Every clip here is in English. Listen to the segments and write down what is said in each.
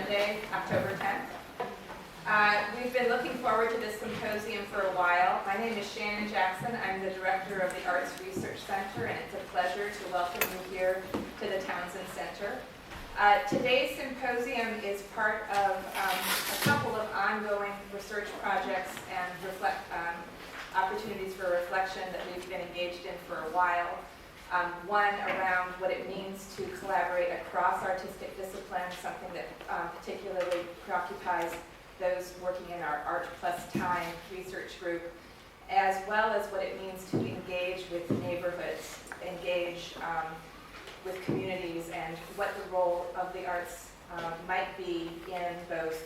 Monday, October 10th. We've been looking forward to this symposium for a while. My name is Shannon Jackson. I'm the director of the Arts Research Center, and it's a pleasure to welcome you here to the Townsend Center. Today's symposium is part of a couple of ongoing research projects and opportunities for reflection that we've been engaged in for a while. One around what it means to collaborate across artistic disciplines, something that particularly preoccupies those working in our Art Plus Time research group, as well as what it means to engage with neighborhoods, engage with communities, and what the role of the arts might be in both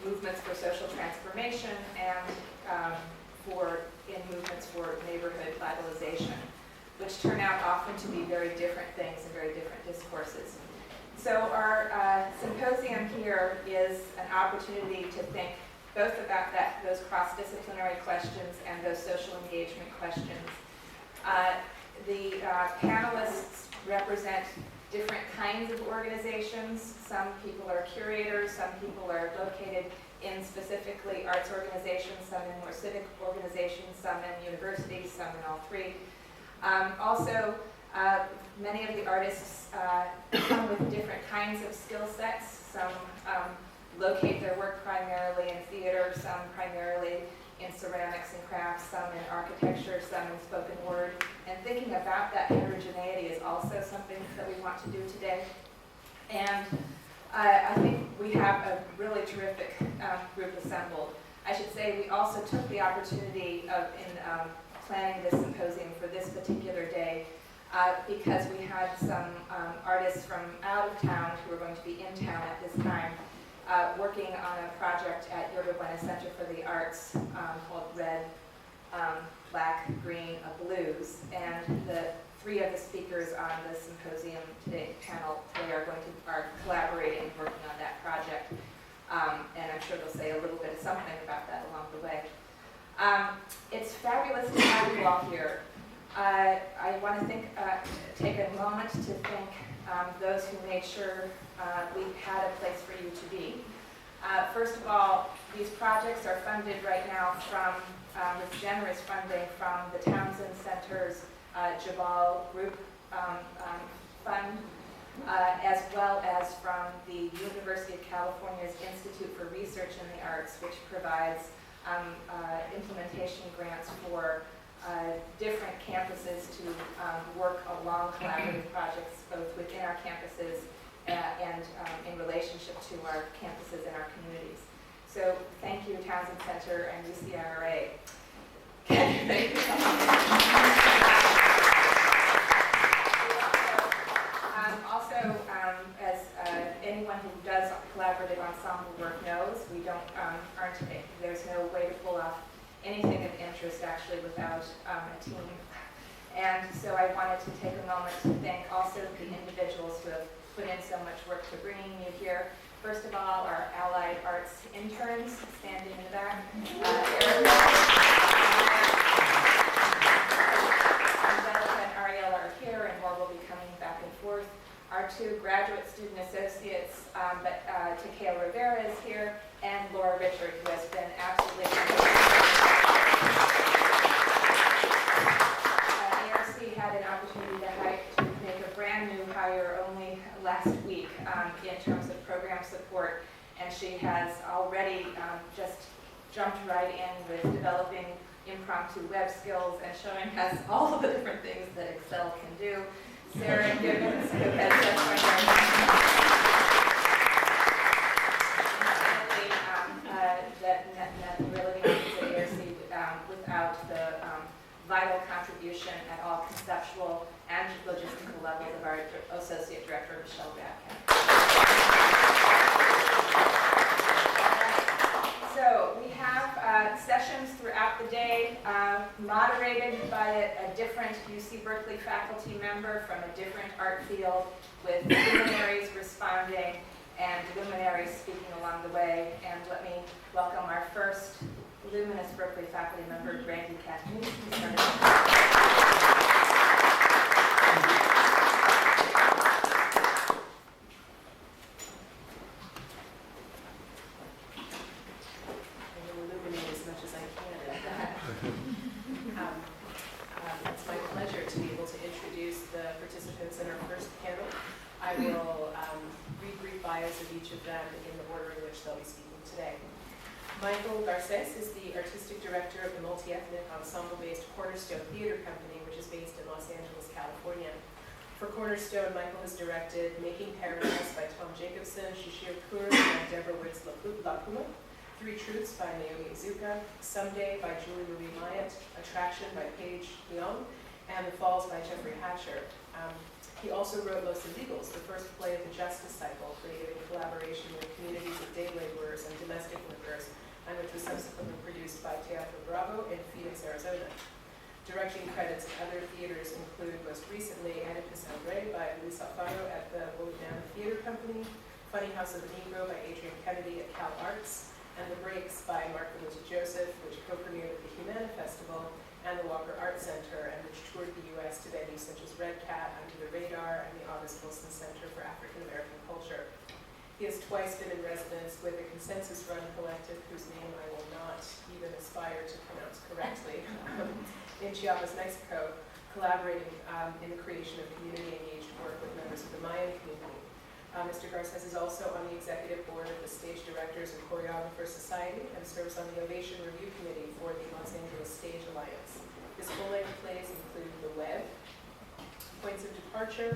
movements for social transformation and in movements for neighborhood vitalization, which turn out often to be very different things and very different discourses. So our symposium here is an opportunity to think both about those cross-disciplinary questions and those social engagement questions. The panelists represent different kinds of organizations. Some people are curators, some people are located in specifically arts organizations, some in more civic organizations, some in universities, some in all three. Also, many of the artists come with different kinds of skill sets. Some locate their work primarily in theater, some primarily in ceramics and crafts, some in architecture, some in spoken word. And thinking about that heterogeneity is also something that we want to do today. And I think we have a really terrific group assembled. I should say we also took the opportunity in planning this symposium for this particular day because we had some artists from out of town who are going to be in town at this time working on a project at Yerba Buena Center for the Arts called Red, Black, Green, Blues. And the three of the speakers on the symposium today panel today are collaborating, working on that project. And I'm sure they'll say a little bit of something about that along the way. It's fabulous to have you all here. I want to take a moment to thank those who made sure we had a place for you to be. First of all, these projects are funded right now from with generous funding from the Townsend Center's Jabal Group Fund, as well as from the University of California's Institute for Research in the Arts, which provides implementation grants for different campuses to work along collaborative projects both within our campuses and in relationship to our campuses and our communities. So thank you, Townsend Center and UCRA. Thank you so much. Also, as anyone who does collaborative ensemble work knows, we there's no way to pull off anything of interest actually without a team. And so I wanted to take a moment to thank also the individuals who have put in so much work to bringing you here. First of all, our allied arts interns standing in the back. Angelica and Ariel are here, and more will be coming back and forth. Our two graduate student associates, Takeo Rivera is here, and Laura Richard, who has been absolutely ARC had an opportunity to make a brand new hire only last week in terms of program support, and she has already just jumped right in with developing impromptu web skills and showing us all of the different things that Excel can do. Sarah Gibbons, who has just that really means at ARC without the vital contribution at all conceptual and logistical levels of our Associate Director, Michelle Radkin. So we have sessions throughout the day moderated by a different UC Berkeley faculty member from a different art field, with luminaries responding and luminaries speaking along the way. And let me welcome our first luminous Berkeley faculty member, Brandy Katniss. bios of each of them in the order in which they'll be speaking today. Michael Garces is the artistic director of the multi-ethnic ensemble-based Cornerstone Theater Company, which is based in Los Angeles, California. For Cornerstone, Michael has directed Making Paradise by Tom Jacobson, Shishir Kur by Deborah Woods Lapuma, Three Truths by Naomi Izuka, Someday by Julie Marie Myatt, Attraction by Paige Leong, and The Falls by Jeffrey Hatcher. He also wrote Los Illegals, the first play of the Justice Cycle, created in collaboration with communities of day laborers and domestic workers, and which was subsequently produced by Teatro Bravo in Phoenix, Arizona. Directing credits in other theaters include, most recently, Oedipus and Rey by Luis Alfaro at the Boliviana Theater Company, Funny House of the Negro by Adrian Kennedy at Cal Arts, and The Breaks by Marc Bamuthi Joseph, which co-premiered at the Humana Festival and the Walker Art Center, and which toured the U.S. to venues such as Red Cat, Under the Radar, and the August Wilson Center for African American Culture. He has twice been in residence with the Consensus Run Collective, whose name I will not even aspire to pronounce correctly, in Chiapas, Mexico, collaborating in the creation of community-engaged work with members of the Mayan community. Mr. Garces is also on the executive board of the Stage Directors and Choreographers Society and serves on the Ovation Review Committee for the Los Angeles Stage Alliance. His full-length plays include The Web, Points of Departure,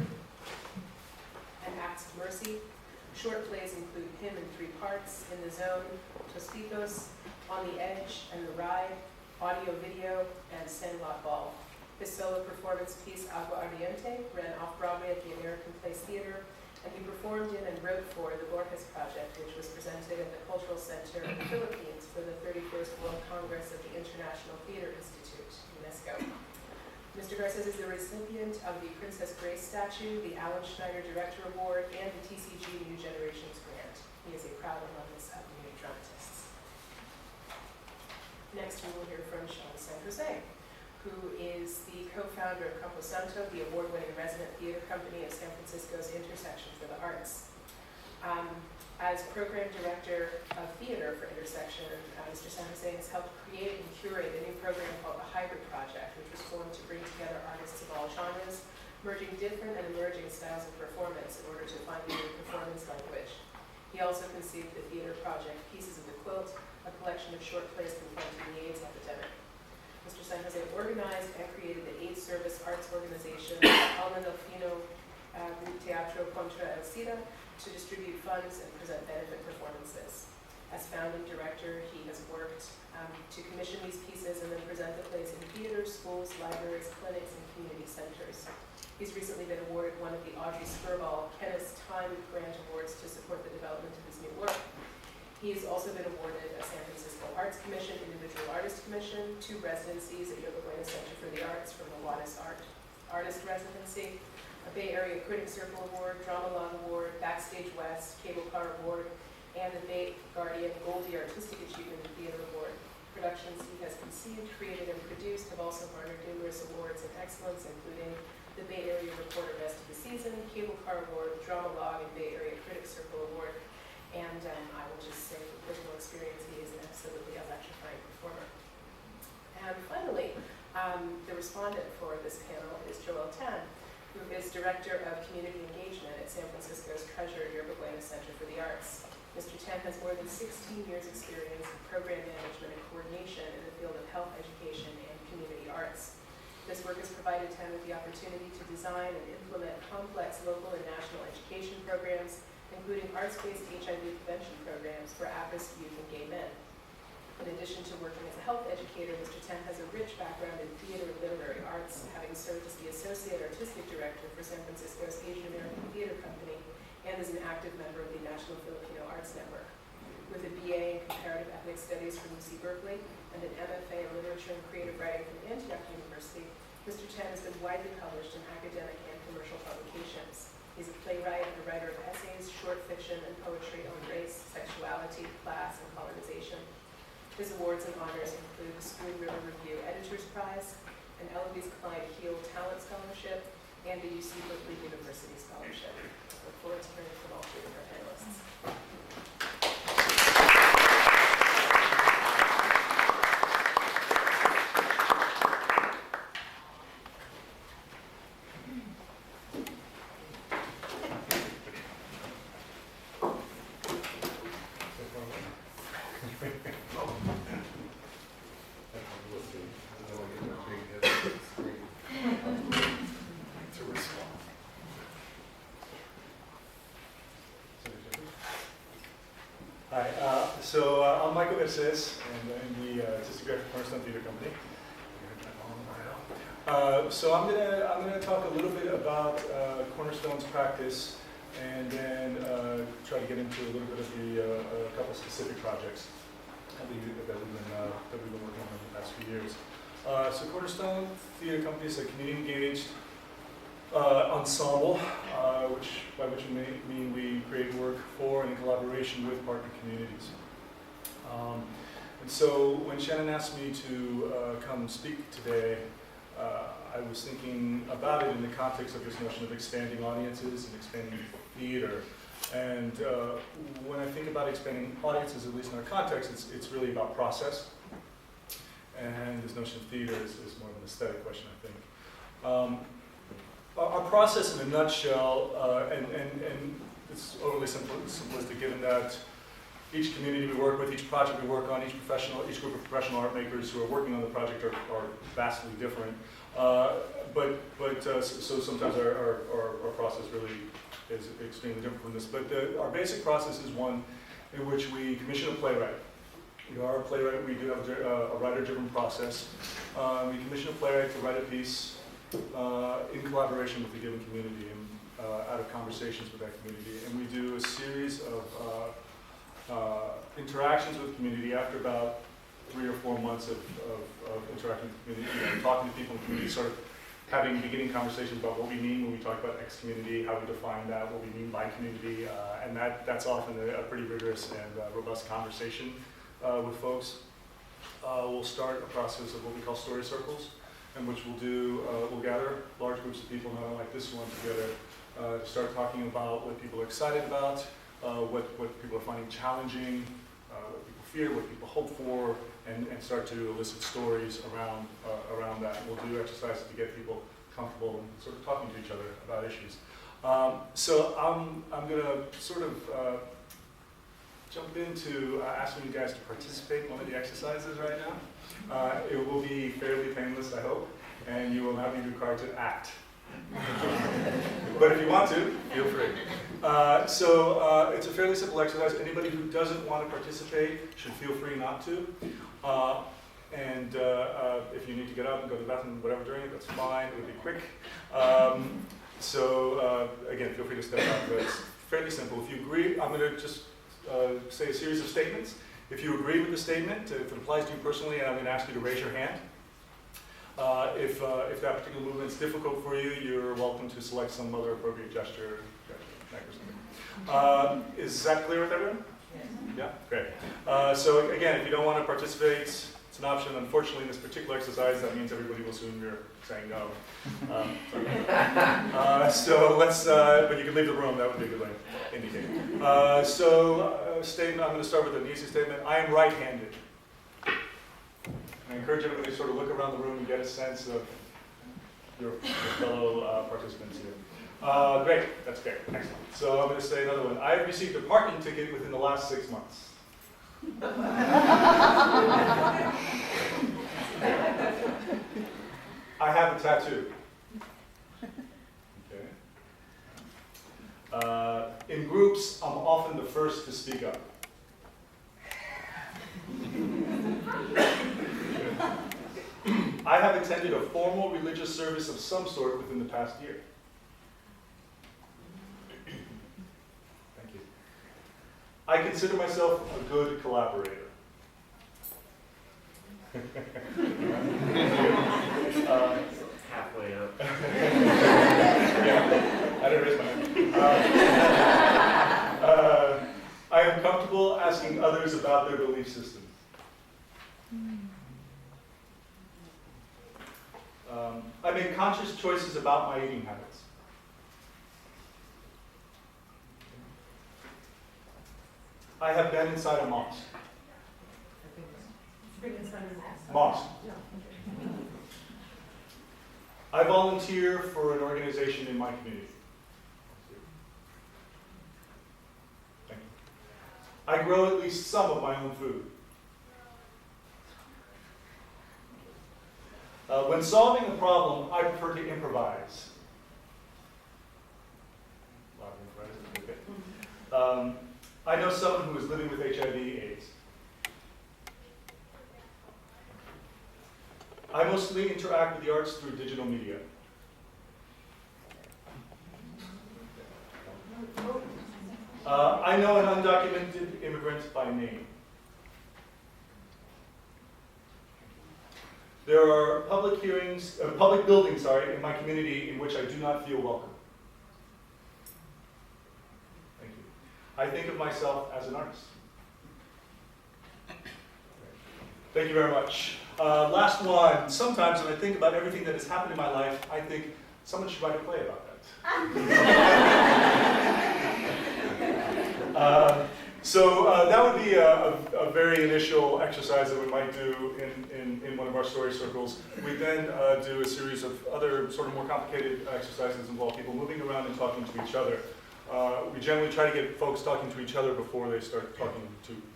and Acts of Mercy. Short plays include Him in 3 parts, In the Zone, Tostitos, On the Edge, and The Ride, Audio Video, and Sandlot Ball. His solo performance piece, Agua Ardiente, ran off-Broadway at the American Place Theater, and he performed in and wrote for the Borges Project, which was presented at the Cultural Center in the Philippines for the 31st World Congress of the International Theater Institute, UNESCO. Mr. Garces is the recipient of the Princess Grace Statue, the Alan Schneider Director Award, and the TCG New Generations Grant. He is a proud alumnus of New Dramatists. Next, we will hear from Sean San Jose, who is the co-founder of Camposanto, the award-winning resident theater company of San Francisco's Intersection for the Arts. As program director of theater for Intersection, Mr. San Jose has helped create and curate a new program called the Hybrid Project, which was formed to bring together artists of all genres, merging different and emerging styles of performance in order to find a new performance language. He also conceived the theater project Pieces of the Quilt, a collection of short plays confronting the AIDS epidemic. Mr. San Jose organized and created the AIDS service arts organization, Alma Delfino Teatro Contra el SIDA, to distribute funds and present benefit performances. As founding director, he has worked to commission these pieces and then present the plays in theaters, schools, libraries, clinics, and community centers. He's recently been awarded one of the Audrey Skirball Kenneth Time Grant Awards to support the development of his new work. He has also been awarded a San Francisco Arts Commission, Individual Artist Commission, 2 residencies at Yoga Buena Center for the Arts from the Wattis Artist Residency, a Bay Area Critics Circle Award, Drama Log Award, Backstage West, Cable Car Award, and the Bay Guardian Goldie Artistic Achievement and Theater Award. Productions he has conceived, created, and produced have also garnered numerous awards and excellence, including the Bay Area Reporter Best of the Season, Cable Car Award, Drama Log, and Bay Area Critics Circle Award. And I will just say from personal experience, he is an absolutely electrifying performer. And finally, the respondent for this panel is Joel Tan, who is Director of Community Engagement at San Francisco's Treasure Yerba Buena Center for the Arts. Mr. Tan has more than 16 years' experience in program management and coordination in the field of health education and community arts. This work has provided Tan with the opportunity to design and implement complex local and national education programs, including arts-based HIV prevention programs for at-risk youth and gay men. In addition to working as a health educator, Mr. Tan has a rich background in theater and literary arts, having served as the Associate Artistic Director for San Francisco's Asian American Theater Company and is an active member of the National Filipino Arts Network. With a BA in Comparative Ethnic Studies from UC Berkeley and an MFA in Literature and Creative Writing from Antioch University, Mr. Tan has been widely published in academic and commercial publications. He's a playwright and a writer of essays, short fiction, and poetry on race, sexuality, class, and colonization. His awards and honors include the Spoon River Review Editor's Prize, an Eloise Clyde Heal Talent Scholarship, and a UC Berkeley University Scholarship. I look forward to hearing from all 3 of our panelists. Hi, I'm Michael Garces, and I'm the artistic director of Cornerstone Theater Company. So I'm gonna talk a little bit about Cornerstone's practice, and then try to get into a little bit of a couple specific projects that we've been working on in the past few years. So Cornerstone Theater Company is a community engaged ensemble, by which we mean we create work for and in collaboration with partner communities. And so when Shannon asked me to come speak today, I was thinking about it in the context of this notion of expanding audiences and expanding theater. And when I think about expanding audiences, at least in our context, it's really about process. And this notion of theater is more of an aesthetic question, I think. Our process in a nutshell, and it's overly simplistic given that each community we work with, each project we work on, each group of professional art makers who are working on the project are vastly different. So sometimes our process really is extremely different from this. But our basic process is one in which we commission a playwright. We are a playwright. We do have a writer-driven process. We commission a playwright to write a piece in collaboration with the given community and out of conversations with that community. And we do a series of interactions with the community after about 3 or 4 months of interacting with the community, talking to people in the community, sort of having beginning conversations about what we mean when we talk about X community, how we define that, what we mean by community, and that's often a pretty rigorous and robust conversation with folks. We'll start a process of what we call story circles, in which we'll gather large groups of people, not unlike this one, together to start talking about what people are excited about, what people are finding challenging, what people fear, what people hope for, and start to elicit stories around that. We'll do exercises to get people comfortable and sort of talking to each other about issues. So I'm going to sort of jump into asking you guys to participate in one of the exercises right now. It will be fairly painless, I hope, and you will not be required to act. But if you want to, feel free. It's a fairly simple exercise. Anybody who doesn't want to participate should feel free not to. If you need to get up and go to the bathroom, whatever during it, that's fine. It'll be quick. Again, feel free to step out. But it's fairly simple. If you agree, I'm going to just say a series of statements. If you agree with the statement, if it applies to you personally, I'm going to ask you to raise your hand. If that particular movement is difficult for you, you're welcome to select some other appropriate gesture, neck or something. Is that clear with everyone? Yes. Yeah, great. So again, if you don't want to participate, it's an option. Unfortunately, in this particular exercise, that means everybody will assume you're saying no. But you can leave the room. That would be a good way to indicate. Statement. I'm going to start with an easy statement. I am right-handed. I encourage everybody to sort of look around the room and get a sense of your fellow participants here. Great, that's great, excellent. So I'm going to say another one. I have received a parking ticket within the last 6 months. I have a tattoo. Okay. In groups, I'm often the first to speak up. I have attended a formal religious service of some sort within the past year. Thank you. I consider myself a good collaborator. Halfway up. Yeah, I didn't raise my hand. I am comfortable asking others about their belief systems. I make conscious choices about my eating habits. I have been inside a mosque. Mosque. I volunteer for an organization in my community. Thank you. I grow at least some of my own food. When solving a problem, I prefer to improvise. A lot of improvising, okay. I know someone who is living with HIV/AIDS. I mostly interact with the arts through digital media. I know an undocumented immigrant by name. There are public buildings, in my community in which I do not feel welcome. Thank you. I think of myself as an artist. Thank you very much. Last one. Sometimes when I think about everything that has happened in my life, I think someone should write a play about that. That would be a very initial exercise that we might do in one of our story circles. We then do a series of other sort of more complicated exercises involve people moving around and talking to each other. We generally try to get folks talking to each other before they start talking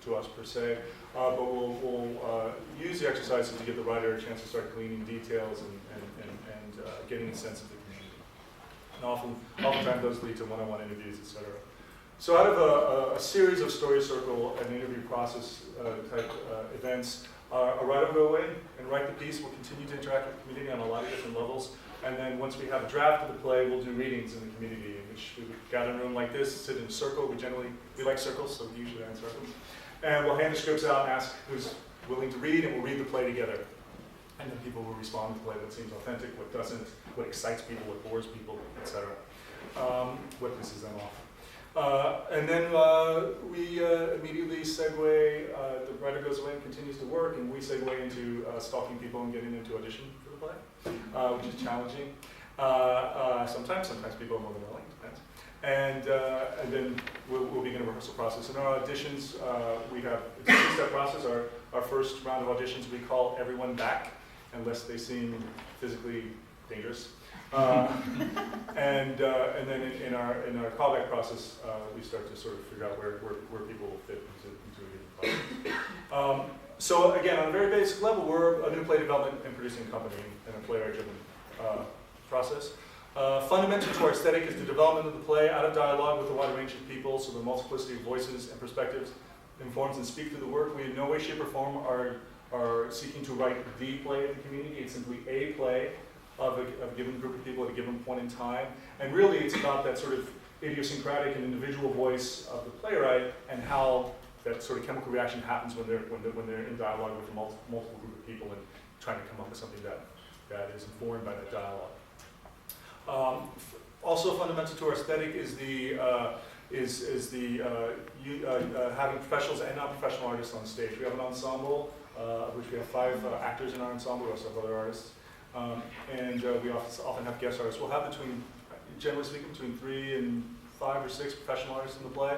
to us per se, but we'll use the exercises to give the writer a chance to start gleaning details and getting a sense of the community. And oftentimes those lead to one-on-one interviews, etc. So out of a series of story circle and interview process type events, a writer will go away and write the piece. We'll continue to interact with the community on a lot of different levels. And then once we have a draft of the play, we'll do readings in the community in which we would gather in a room like this, sit in a circle. We like circles, so we usually are in circles. And we'll hand the scripts out and ask who's willing to read, and we'll read the play together. And then people will respond to the play, what seems authentic, what doesn't, what excites people, what bores people, etc. What pisses them off. And then we immediately segue, the writer goes away and continues to work, and we segue into stalking people and getting them to audition for the play, which is challenging. Sometimes people are more than willing, depends. And then we'll begin a rehearsal process. In our auditions, we have a two-step process. Our first round of auditions we call everyone back, unless they seem physically dangerous. And then in our callback process, we start to sort of figure out where people will fit into a given project. So again, on a very basic level, we're a new play development and producing company and a playwright-driven process. Fundamental to our aesthetic is the development of the play out of dialogue with a wide range of people, so the multiplicity of voices and perspectives informs and speak through the work. We in no way, shape, or form are seeking to write the play of the community. It's simply a play of a given group of people at a given point in time. And really it's about that sort of idiosyncratic and individual voice of the playwright and how that sort of chemical reaction happens when they're in dialogue with a multiple group of people and trying to come up with something that is informed by that dialogue. Also fundamental to our aesthetic is having professionals and non-professional artists on stage. We have an ensemble, which we have 5 actors in our ensemble. We also have other artists. And we often have guest artists. We'll have generally speaking, between 3 and 5 or 6 professional artists in the play.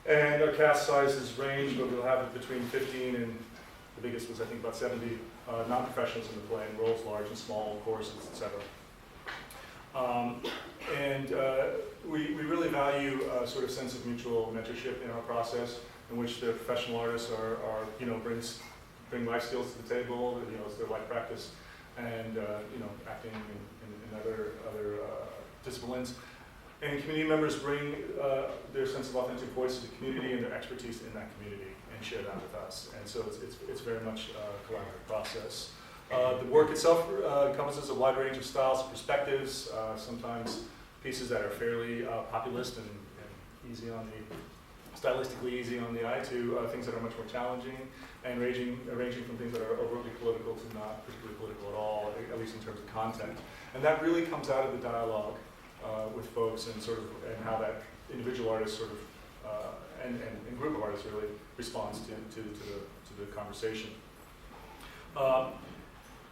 And our cast sizes range, but we'll have between 15 and the biggest was I think about 70 non-professionals in the play, in roles large and small, choruses, etc. We really value a sort of sense of mutual mentorship in our process, in which the professional artists bring life skills to the table. It's their life practice. And acting in other disciplines. And community members bring their sense of authentic voice to the community and their expertise in that community and share that with us. And so it's very much a collaborative process. The work itself encompasses a wide range of styles and perspectives, sometimes pieces that are fairly populist and easy on stylistically easy on the eye, to things that are much more challenging, and ranging from things that are overtly political to not particularly political at all, at least in terms of content. And that really comes out of the dialogue with folks and how that individual artist and group of artists really responds to the conversation.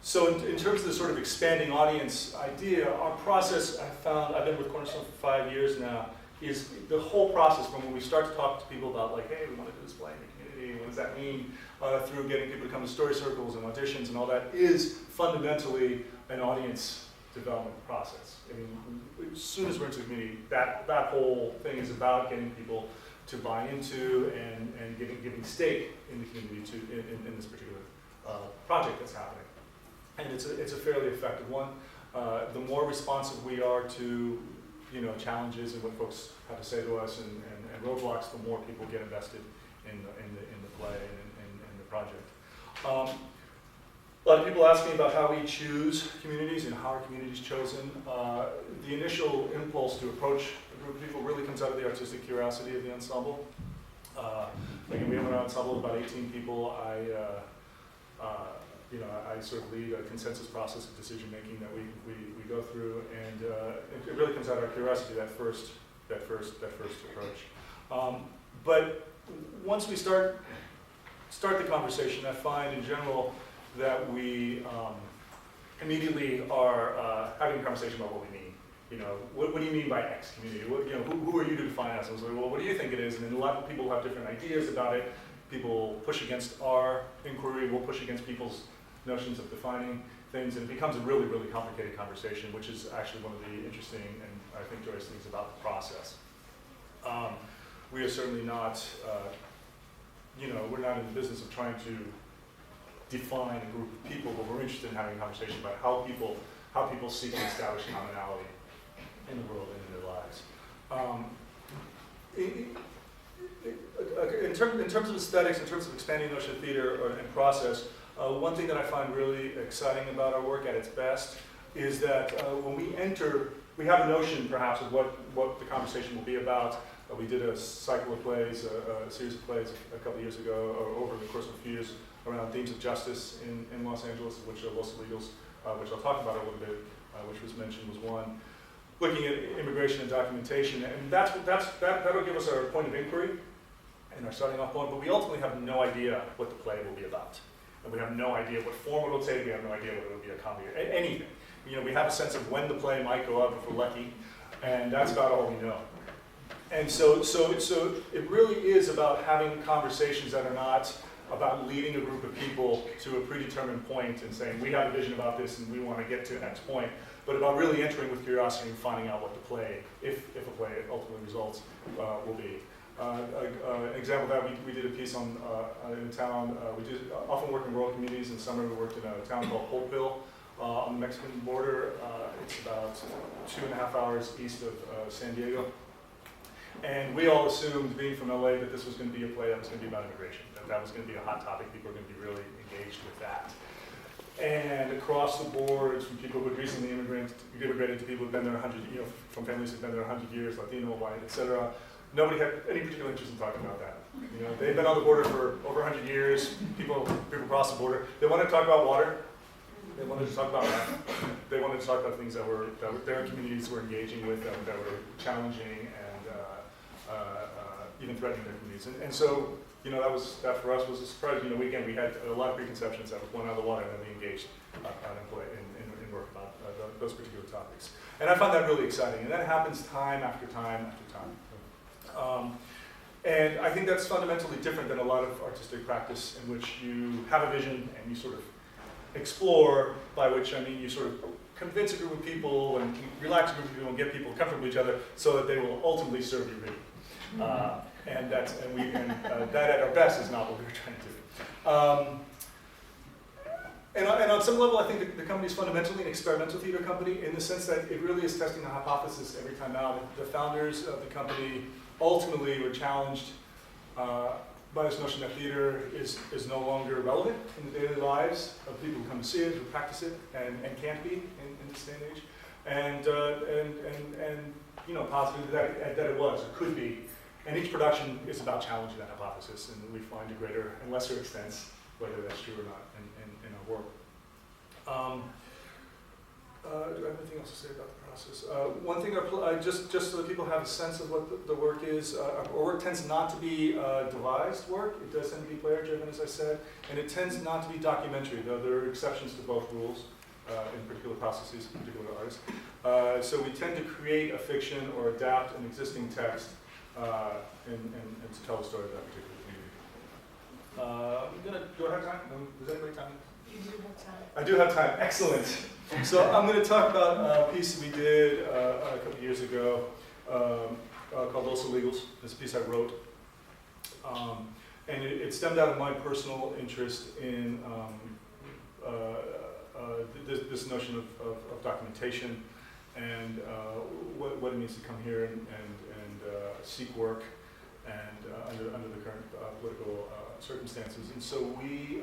So in terms of the sort of expanding audience idea, our process, I've been with Cornerstone for 5 years now, is the whole process from when we start to talk to people about hey, we want to do this play in the community, what does that mean, through getting people to come to story circles and auditions and all that, is fundamentally an audience development process. I mean, as soon as we're into the community, that whole thing is about getting people to buy into and giving stake in the community in this particular project that's happening. And it's a fairly effective one. The more responsive we are to challenges and what folks have to say to us and roadblocks, the more people get invested in the play and the project. A lot of people ask me about how we choose communities and how are communities chosen. The initial impulse to approach a group of people really comes out of the artistic curiosity of the ensemble. Again, we have an ensemble of about 18 people. I sort of lead a consensus process of decision making that we go through, and it really comes out of our curiosity, that first approach. But once we start the conversation, I find in general that we immediately are having a conversation about what we mean. You know, what do you mean by X community? Who are you to define us? I was like, well, what do you think it is? And then a lot of people have different ideas about it. People push against our inquiry. We'll push against people's notions of defining things, and it becomes a really, really complicated conversation, which is actually one of the interesting and I think joyous things about the process. We are certainly not, we're not in the business of trying to define a group of people, but we're interested in having a conversation about how people seek and establish commonality in the world and in their lives. In terms of aesthetics, in terms of expanding the notion of theater and process, one thing that I find really exciting about our work at its best is that when we enter, we have a notion perhaps of what the conversation will be about. We did a cycle of plays, a series of plays a couple of years ago, or over the course of a few years, around themes of justice in Los Angeles, which are Los Illegals, which I'll talk about a little bit, which was mentioned was one. Looking at immigration and documentation, and that'll give us our point of inquiry and our starting off point, but we ultimately have no idea what the play will be about. And we have no idea what form it will take, we have no idea whether it will be a comedy or anything. We have a sense of when the play might go up if we're lucky, and that's about all we know. And so it really is about having conversations that are not about leading a group of people to a predetermined point and saying, we have a vision about this and we want to get to the next point, but about really entering with curiosity and finding out what the play, if a play ultimately results, will be. An example of that, we did a piece in a town, we often work in rural communities. In summer we worked in a town called Holtville on the Mexican border. It's about 2.5 hours east of San Diego. And we all assumed, being from LA, that this was going to be a play that was going to be about immigration, that was going to be a hot topic, people were going to be really engaged with that. And across the board, from people who had recently immigrated to people who've been there 100, from families who've been there 100 years, Latino, white, etc. Nobody had any particular interest in talking about that. They've been on the border for over 100 years. People across the border. They wanted to talk about water. They wanted to talk about that. They wanted to talk about things that their communities were engaging with, that were challenging and even threatening their communities. And so, that for us was a surprise. We had a lot of preconceptions that was blown out of the water, and then we engaged in work about those particular topics. And I found that really exciting. And that happens time after time after time. And I think that's fundamentally different than a lot of artistic practice, in which you have a vision and you sort of explore, by which I mean you sort of convince a group of people and relax a group of people and get people comfortable with each other so that they will ultimately serve your vision. And that at our best is not what we were trying to do. And on some level, I think the company is fundamentally an experimental theater company, in the sense that it really is testing a hypothesis every time out. The founders of the company ultimately were challenged by this notion that theater is no longer relevant in the daily lives of people who come to see it, who practice it, and can't be in this day and age. And positive that it was, it could be. And each production is about challenging that hypothesis, and we find to greater and lesser extents whether that's true or not in our work. Do I have anything else to say about the process? One thing, just so that people have a sense of what the work is, our work tends not to be devised work. It does tend to be player-driven, as I said, and it tends not to be documentary, though there are exceptions to both rules in particular processes, in particular artists. So we tend to create a fiction or adapt an existing text and to tell the story of that particular community. Do I have time? Does anybody have time? You do have time. I do have time. Excellent. So I'm going to talk about a piece we did a couple of years ago called Los Illegals. It's a piece I wrote. And it stemmed out of my personal interest in this notion of documentation and what it means to come here and seek work and under the current political circumstances. And so we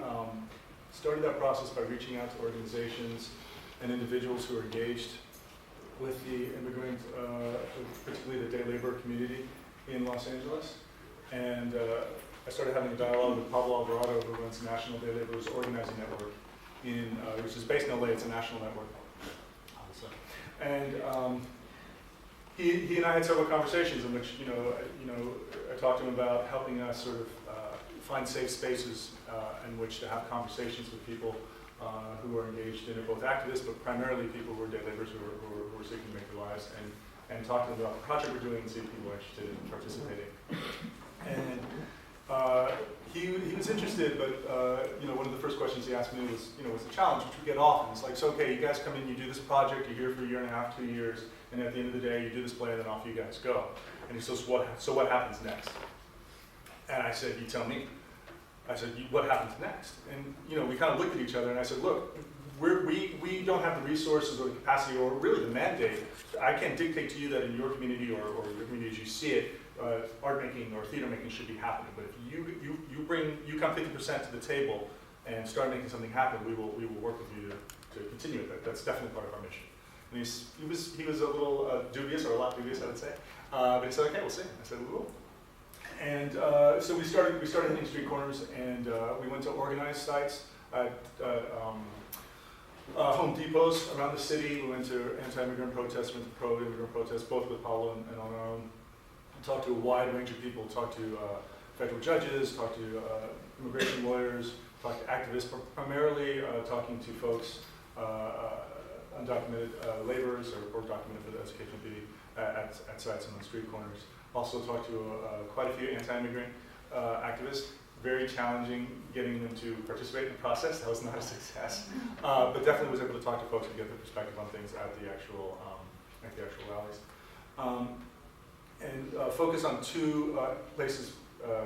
started that process by reaching out to organizations and individuals who are engaged with the immigrant, particularly the day labor community in Los Angeles. And I started having a dialogue with Pablo Alvarado, who runs the National Day Laborers Organizing Network, which is based in LA. It's a national network. And he and I had several conversations in which I talked to him about helping us sort of find safe spaces in which to have conversations with people who are engaged in it, both activists, but primarily people who are day laborers who are seeking to make their lives, and talk to them about the project we're doing and see if people are interested in participating. And he was interested, but one of the first questions he asked me was, what's the challenge, which we get often. It's like, so okay, you guys come in, you do this project, you're here for a year and a half, 2 years, and at the end of the day, you do this play, and then off you guys go. And he says, so what happens next? And I said, you tell me. I said, what happens next? And we kind of looked at each other, and I said, look, we don't have the resources or the capacity or really the mandate. I can't dictate to you that in your community or your community as you see it, art making or theater making should be happening. But if you come 50% to the table and start making something happen, we will work with you to continue it. That's definitely part of our mission. And he was a little dubious, or a lot dubious, I would say. But he said, okay, we'll see. I said, we will. And so we started hitting street corners, and we went to organized sites at Home Depots around the city. We went to anti-immigrant protests, went to pro-immigrant protests, both with Paulo and on our own. Talked to a wide range of people, talked to federal judges, talked to immigration lawyers, talked to activists, primarily talking to folks, undocumented laborers or documented for the educational duty at sites and on street corners. Also talked to quite a few anti-immigrant activists. Very challenging getting them to participate in the process. That was not a success, but definitely was able to talk to folks and get their perspective on things at the actual rallies. And focus on two places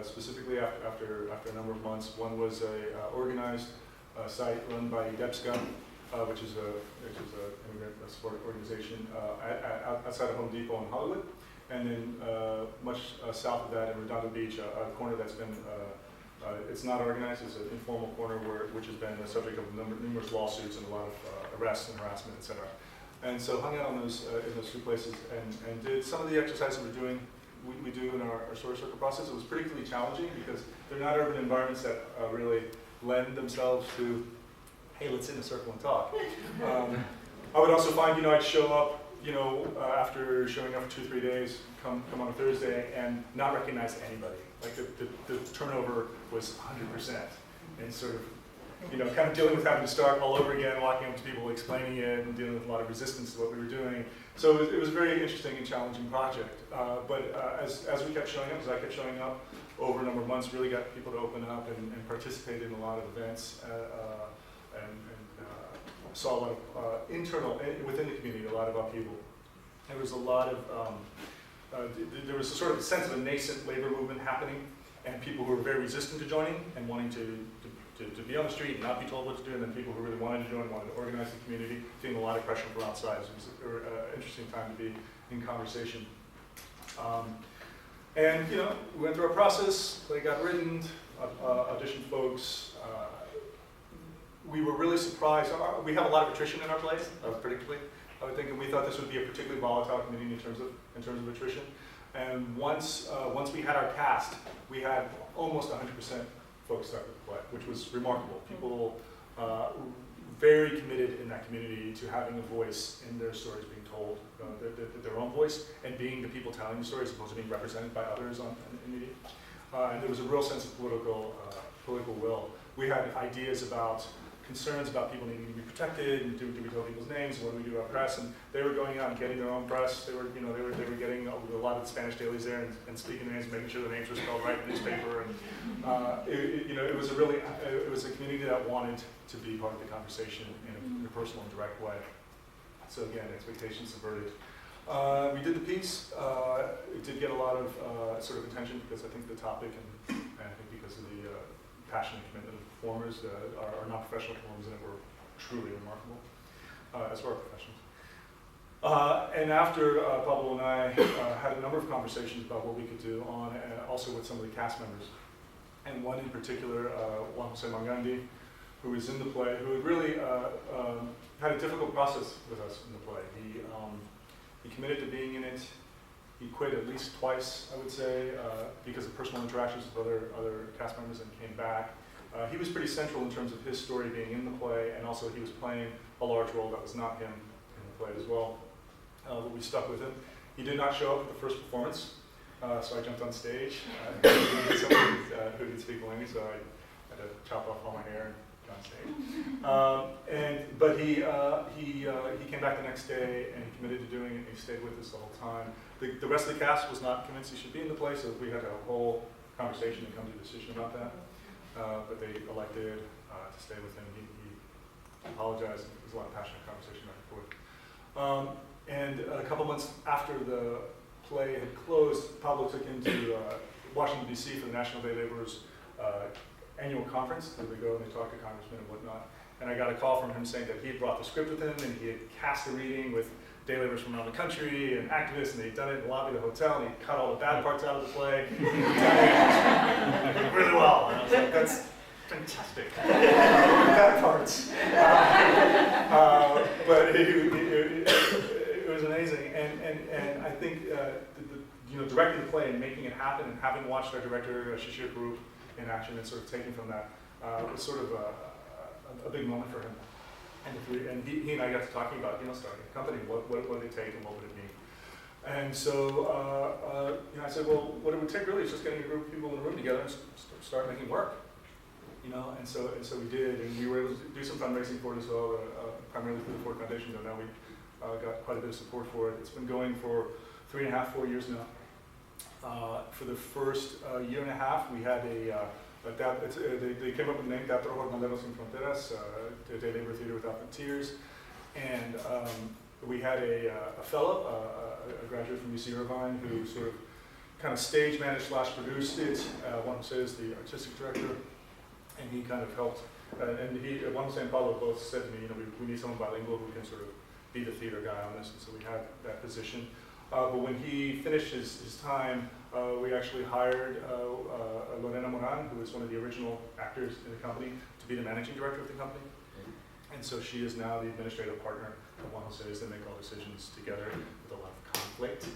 specifically after a number of months. One was a organized site run by UDEPSCA, which is an immigrant support organization outside of Home Depot in Hollywood. And then much south of that in Redondo Beach, a corner that's been, it's not organized, it's an informal corner which has been the subject of numerous lawsuits and a lot of arrests and harassment, et cetera. And so hung out on those in those two places and did some of the exercises we do in our story circle process. It was particularly challenging because they're not urban environments that really lend themselves to, hey, let's sit in a circle and talk. I would also find, I'd show up, after showing up for 2-3 days, come on a Thursday and not recognize anybody. Like the turnover was 100%, and sort of, kind of dealing with having to start all over again, walking up to people, explaining it, and dealing with a lot of resistance to what we were doing. So it was a very interesting and challenging project. But as we kept showing up, as I kept showing up over a number of months, really got people to open up and participate in a lot of events, and saw a lot of internal, within the community, a lot of upheaval. There was a lot of, there was a sort of a sense of a nascent labor movement happening, and people who were very resistant to joining and wanting to be on the street and not be told what to do, and then people who really wanted to join, wanted to organize the community, feeling a lot of pressure from outside. So it was an interesting time to be in conversation. And we went through our process, they got written, auditioned folks. We were really surprised. We have a lot of attrition in our plays, predictably, I would think, and we thought this would be a particularly volatile community in terms of attrition. And once we had our cast, we had almost 100% folks start with the play, which was remarkable. People very committed in that community to having a voice in their stories being told, their own voice, and being the people telling the stories as opposed to being represented by others in media. And there was a real sense of political will. We had ideas about concerns about people needing to be protected, and do we tell people's names, what do we do about press, and they were going out and getting their own press. They were getting a lot of the Spanish dailies there and speaking their names, making sure their names were spelled right in the newspaper, and it was a community that wanted to be part of the conversation in a personal and direct way. So again, expectations subverted. We did the piece. It did get a lot of sort of attention because I think the topic and I think because of the passion and commitment of the performers, our non-professional performers in it were truly remarkable, as were our professionals. And after Pablo and I had a number of conversations about what we could do on, also with some of the cast members, and one in particular, Juan Jose Mangandi, who was in the play, who had really had a difficult process with us in the play. He committed to being in it. He quit at least twice, I would say, because of personal interactions with other cast members, and came back. He was pretty central in terms of his story being in the play, and also he was playing a large role that was not him in the play as well. But we stuck with him. He did not show up at the first performance, so I jumped on stage. He needed someone who could speak language, so I had to chop off all my hair and get on stage. But he came back the next day, and he committed to doing it, and he stayed with us the whole time. The rest of the cast was not convinced he should be in the play, so we had a whole conversation and come to a decision about that. But they elected to stay with him. He apologized, and there was a lot of passionate conversation back and forth. And a couple months after the play had closed, Pablo took him to Washington, D.C. for the National Day Laborers annual conference, where they go and they talk to congressmen and whatnot. And I got a call from him saying that he had brought the script with him, and he had cast a reading with day laborers from around the country and activists, and they'd done it in the lobby of the hotel, and he cut all the bad parts out of the play. Really well. And I was like, that's fantastic. Bad parts. But it was amazing. And I think directing the play and making it happen, and having watched our director, Shishir Group, in action, and sort of taking from that, was sort of a big moment for him. And he and I got to talking about, starting a company, what would it take and what would it mean? And so, I said, well, what it would take really is just getting a group of people in a room together and start making work. And so we did, and we were able to do some fundraising for it as well, primarily through the Ford Foundation, and now we got quite a bit of support for it. It's been going for 3.5, 4 years now. For the first year and a half, we had they came up with the name Teatro Jornaleros Sin Fronteras, Day Labor Theater Without Frontiers, and we had a fellow, a graduate from UC Irvine, who sort of kind of stage managed / produced it. Juan Jose is the artistic director, and he kind of helped. And Juan Jose and Pablo both said to me, we need someone bilingual who can sort of be the theater guy on this, and so we had that position. But when he finished his time, we actually hired Lorena Moran, who was one of the original actors in the company, to be the managing director of the company. And so she is now the administrative partner of Juan Jose's. They make all decisions together with a lot of conflict.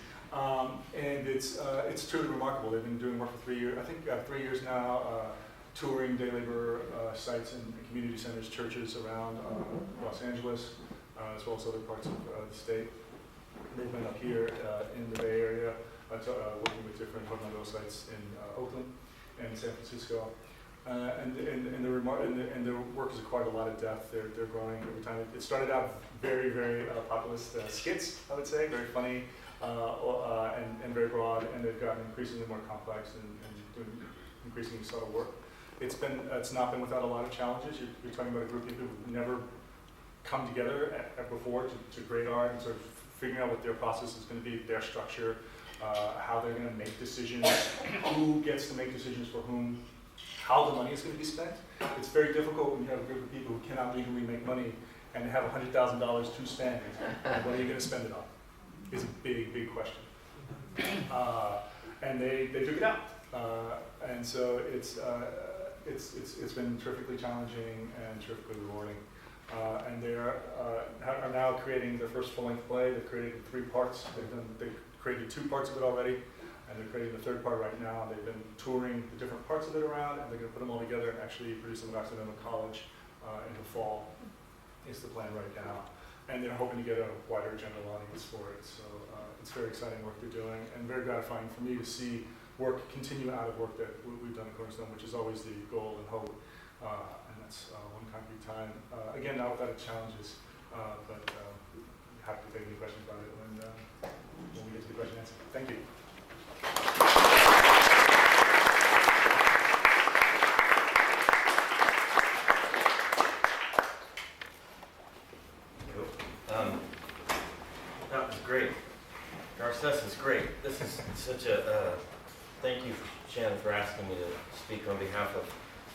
And it's truly remarkable. They've been doing work for 3 years, I think 3 years now, touring day labor sites and community centers, churches around Los Angeles, as well as other parts of the state. They've been up here in the Bay Area, working with different Jornalero sites in Oakland and San Francisco. And their work has acquired a lot of depth. They're growing every time. It started out very, very populist skits, I would say, very funny and very broad, and they've gotten increasingly more complex and doing increasingly subtle work. It's not been without a lot of challenges. You're talking about a group of people who've never come together before to create art, and sort of figuring out what their process is going to be, their structure, how they're going to make decisions, who gets to make decisions for whom, how the money is going to be spent. It's very difficult when you have a group of people who cannot legally make money and have $100,000 to spend. And what are you going to spend it on? Is a big, big question. And they figured it out. And so it's been terrifically challenging and terrifically rewarding. And they are now creating their first full-length play. They've created 3 parts. They've created 2 parts of it already, and they're creating the 3rd part right now. They've been touring the different parts of it around, and they're going to put them all together and actually produce them at Occidental College in the fall. Is the plan right now. And they're hoping to get a wider general audience for it. So it's very exciting work they're doing, and very gratifying for me to see work continue out of work that we've done at Cornerstone, which is always the goal and hope. And that's one concrete time. Again, not without its challenges, but happy to take any questions about it when we get to the question and answer. Thank you. That was great. Garces is great. This is such a, thank you, Shannon, for asking me to speak on behalf of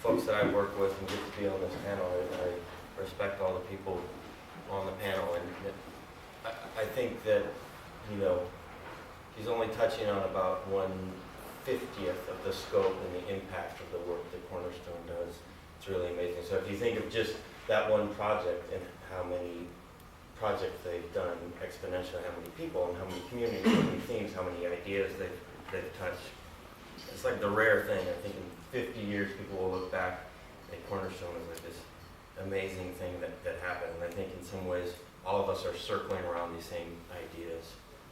folks that I work with and get to be on this panel. I respect all the people on the panel, and I think that, you know, he's only touching on about 1/50th of the scope and the impact of the work that Cornerstone does. It's really amazing. So if you think of just that one project and how many projects they've done exponentially, how many people and how many communities, how many themes, how many ideas they've touched. It's like the rare thing. I think in 50 years people will look back at Cornerstone as like this amazing thing that happened. And I think in some ways all of us are circling around these same ideas.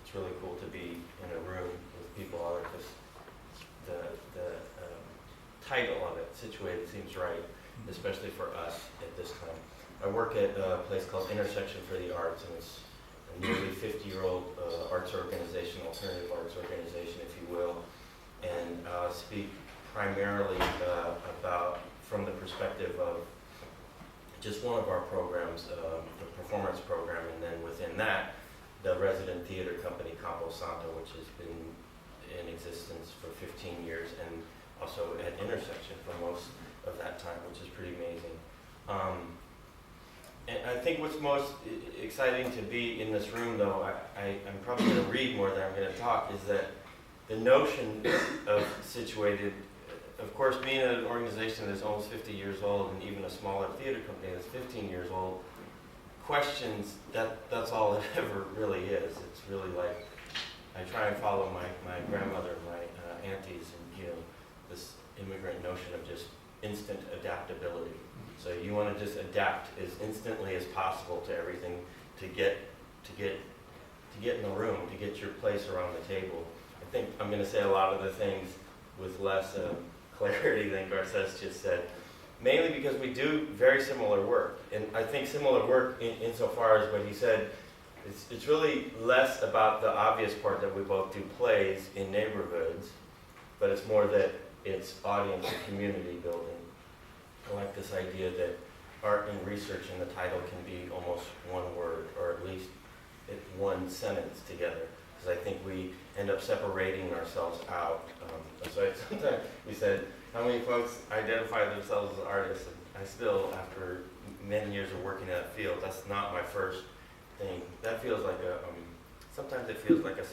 It's really cool to be in a room with people all like this. The title of it, Situated, seems right, especially for us at this time. I work at a place called Intersection for the Arts, and it's a nearly 50-year-old arts organization, alternative arts organization, if you will, and speak primarily about, from the perspective of just one of our programs, the performance program, and then within that, the resident theater company, Campo Santo, which has been in existence for 15 years, and also at Intersection for most of that time, which is pretty amazing. And I think what's most exciting to be in this room, though, I'm probably going to read more than I'm going to talk, is that the notion of Situated, of course, being an organization that's almost 50 years old, and even a smaller theater company that's 15 years old, questions, that's all it ever really is. It's really like, I try and follow my grandmother and my aunties, and, you know, this immigrant notion of just instant adaptability. So you want to just adapt as instantly as possible to everything to get in the room, to get your place around the table. I think I'm going to say a lot of the things with less clarity than Garces just said, mainly because we do very similar work. And I think similar work insofar as what he said, it's really less about the obvious part that we both do plays in neighborhoods, but it's more that it's audience and community building. I like this idea that art and research in the title can be almost one word, or at least one sentence together, because I think we end up separating ourselves out. So sometimes we said, how many folks identify themselves as artists? And I still, after many years of working in that field, that's not my first thing. That feels like sometimes it feels like a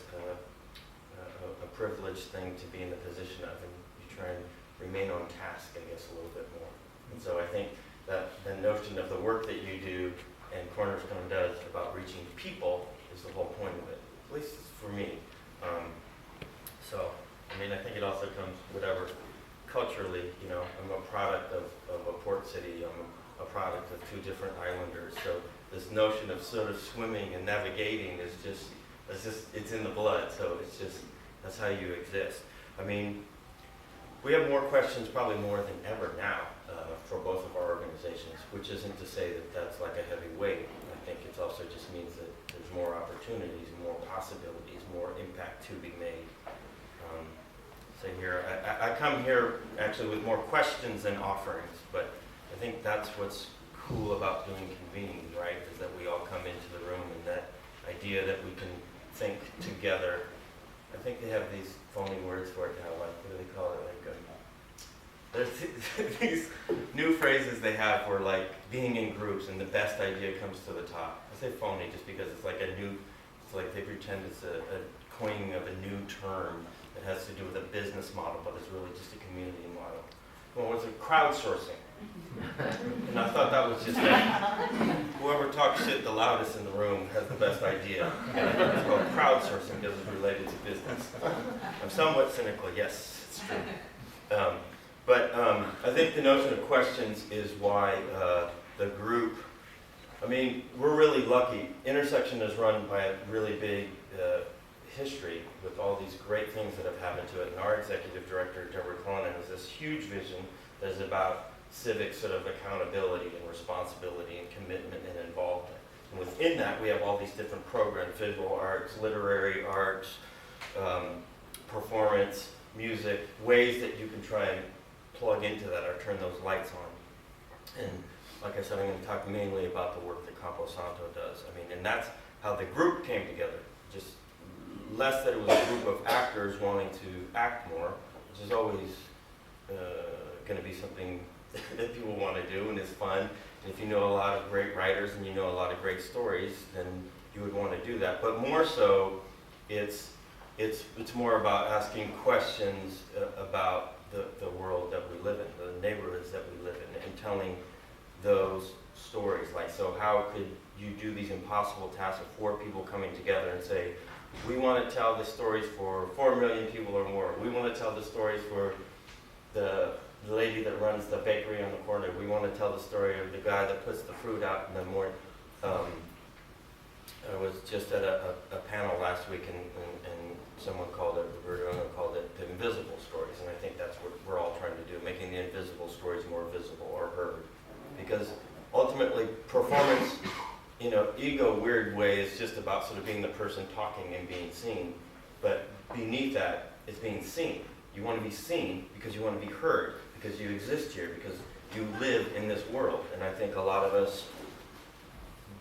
privileged thing to be in the position of, and you try and remain on task, I guess, a little bit more. And so I think that the notion of the work that you do and Cornerstone does about reaching people is the whole point of it, at least for me. So, I mean, I think it also comes, whatever, culturally, you know, I'm a product of a port city, I'm a product of two different islanders, so this notion of sort of swimming and navigating is just, it's in the blood, so it's just, that's how you exist. I mean, we have more questions, probably more than ever now, for both of our organizations, which isn't to say that that's like a heavy weight. I think it also just means that there's more opportunities, more possibilities, more impact to be made. So here, I come here actually with more questions than offerings, but I think that's what's cool about doing convening, right? Is that we all come into the room, and that idea that we can think together. I think they have these phony words for it now, like, what do they call it? Like, there's these new phrases they have for like being in groups and the best idea comes to the top. I say phony just because it's like it's like they pretend it's a coining of a new term that has to do with a business model, but it's really just a community model. Well, it's a crowdsourcing. And I thought that was just like, whoever talks shit the loudest in the room has the best idea. And I think it's called crowdsourcing because it's related to business. I'm somewhat cynical, yes, it's true. But I think the notion of questions is why the group, I mean, we're really lucky. Intersection is run by a really big history with all these great things that have happened to it. And our executive director, Deborah Clonan, has this huge vision that is about civic sort of accountability and responsibility and commitment and involvement. And within that, we have all these different programs, visual arts, literary arts, performance, music, ways that you can try and plug into that or turn those lights on. And like I said, I'm going to talk mainly about the work that Campo Santo does. I mean, and that's how the group came together. Just less that it was a group of actors wanting to act more, which is always going to be something that people want to do and is fun. And if you know a lot of great writers and you know a lot of great stories, then you would want to do that. But more so, it's more about asking questions about the world that we live in, the neighborhoods that we live in, and telling those stories. Like, so how could you do these impossible tasks of 4 people coming together and say, we want to tell the stories for 4 million people or more. We want to tell the stories for the lady that runs the bakery on the corner. We want to tell the story of the guy that puts the fruit out in the morning. I was just at a panel last week, and someone called it, Roberto called it the invisible stories, and I think that's what we're all trying to do, making the invisible stories more visible or heard. Because ultimately, performance, in an ego weird way, is just about sort of being the person talking and being seen, but beneath that is being seen. You want to be seen because you want to be heard, because you exist here, because you live in this world. And I think a lot of us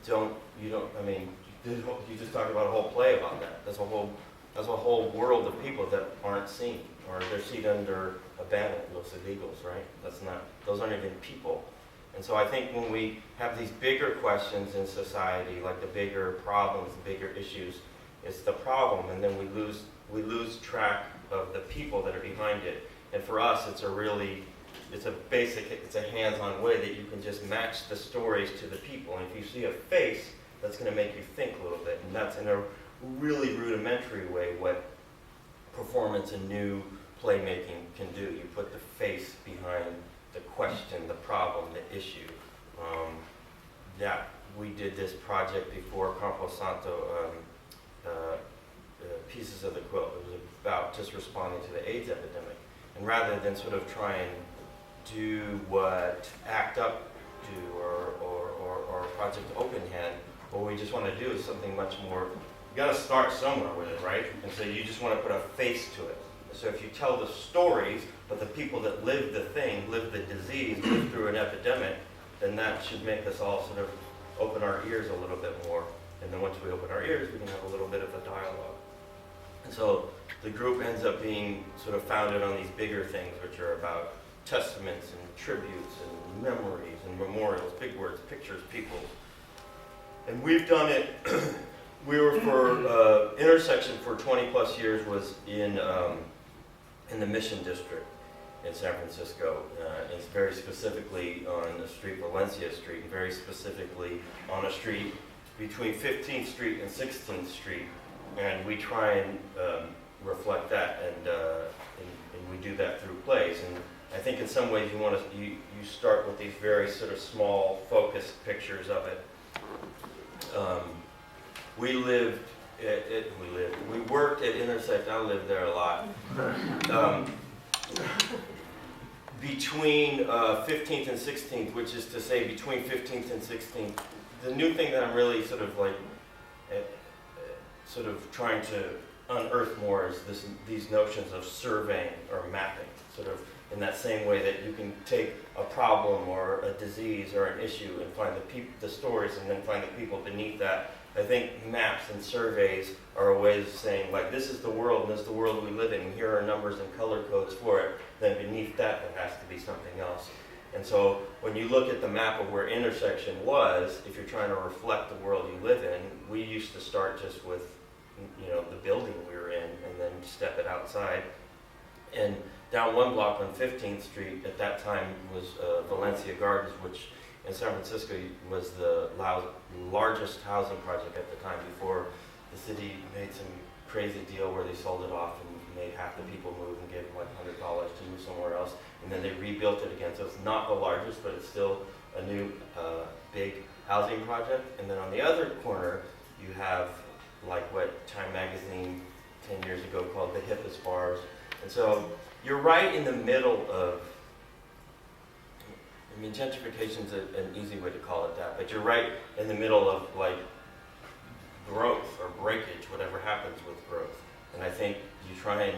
you just talked about a whole play about that. There's a whole world of people that aren't seen, or they're seen under a banner, Los Illegals, right? Those aren't even people. And so I think when we have these bigger questions in society, like the bigger problems, the bigger issues, it's the problem, and then we lose track of the people that are behind it. And for us, it's a hands-on way that you can just match the stories to the people. And if you see a face, that's going to make you think a little bit. And that's in a really rudimentary way what performance and new playmaking can do. You put the face behind the question, the problem, the issue. We did this project before, Campo Santo, Pieces of the Quilt. It was about just responding to the AIDS epidemic. And rather than sort of try and do what ACT UP do or Project Open Hand, what we just want to do is something much more, you got to start somewhere with it, right? And so you just want to put a face to it. So if you tell the stories, but the people that live the thing, live the disease, live through an epidemic, then that should make us all sort of open our ears a little bit more. And then once we open our ears, we can have a little bit of a dialogue. And so the group ends up being sort of founded on these bigger things, which are about testaments and tributes and memories and memorials, big words, pictures, people. And we've done it, we were for, Intersection for 20 plus years was in the Mission District in San Francisco. It's very specifically on the street, Valencia Street, and very specifically on a street between 15th Street and 16th Street. And we try and reflect that, and we do that through plays. And I think in some ways you start with these very sort of small, focused pictures of it. We worked at Intersection, I lived there a lot. Between 15th and 16th, which is to say between 15th and 16th, the new thing that I'm really sort of like, sort of trying to unearth more is these notions of surveying or mapping, sort of in that same way that you can take a problem or a disease or an issue and find the stories and then find the people beneath that. I think maps and surveys are a way of saying, like, this is the world and this is the world we live in, and here are numbers and color codes for it. Then beneath that, there has to be something else. And so when you look at the map of where Intersection was, if you're trying to reflect the world you live in, we used to start just with, the building we were in and then step it outside. And down one block on 15th Street at that time was Valencia Gardens, which in San Francisco was the largest housing project at the time before the city made some crazy deal where they sold it off and made half the people move and gave them like $100 to move somewhere else. And then they rebuilt it again. So it's not the largest, but it's still a new big housing project. And then on the other corner, you have like what Time Magazine 10 years ago called the hippest bars. And so you're right in the middle of, gentrification is an easy way to call it that, but you're right in the middle of like growth or breakage, whatever happens with growth. And I think you try and,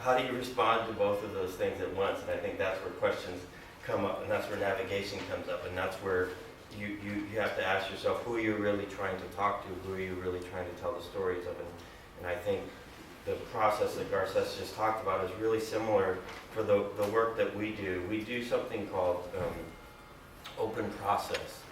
how do you respond to both of those things at once? And I think that's where questions come up, and that's where navigation comes up, and that's where you have to ask yourself, who are you really trying to talk to? Who are you really trying to tell the stories of? And I think the process that Garces just talked about is really similar for the work that we do. We do something called open process.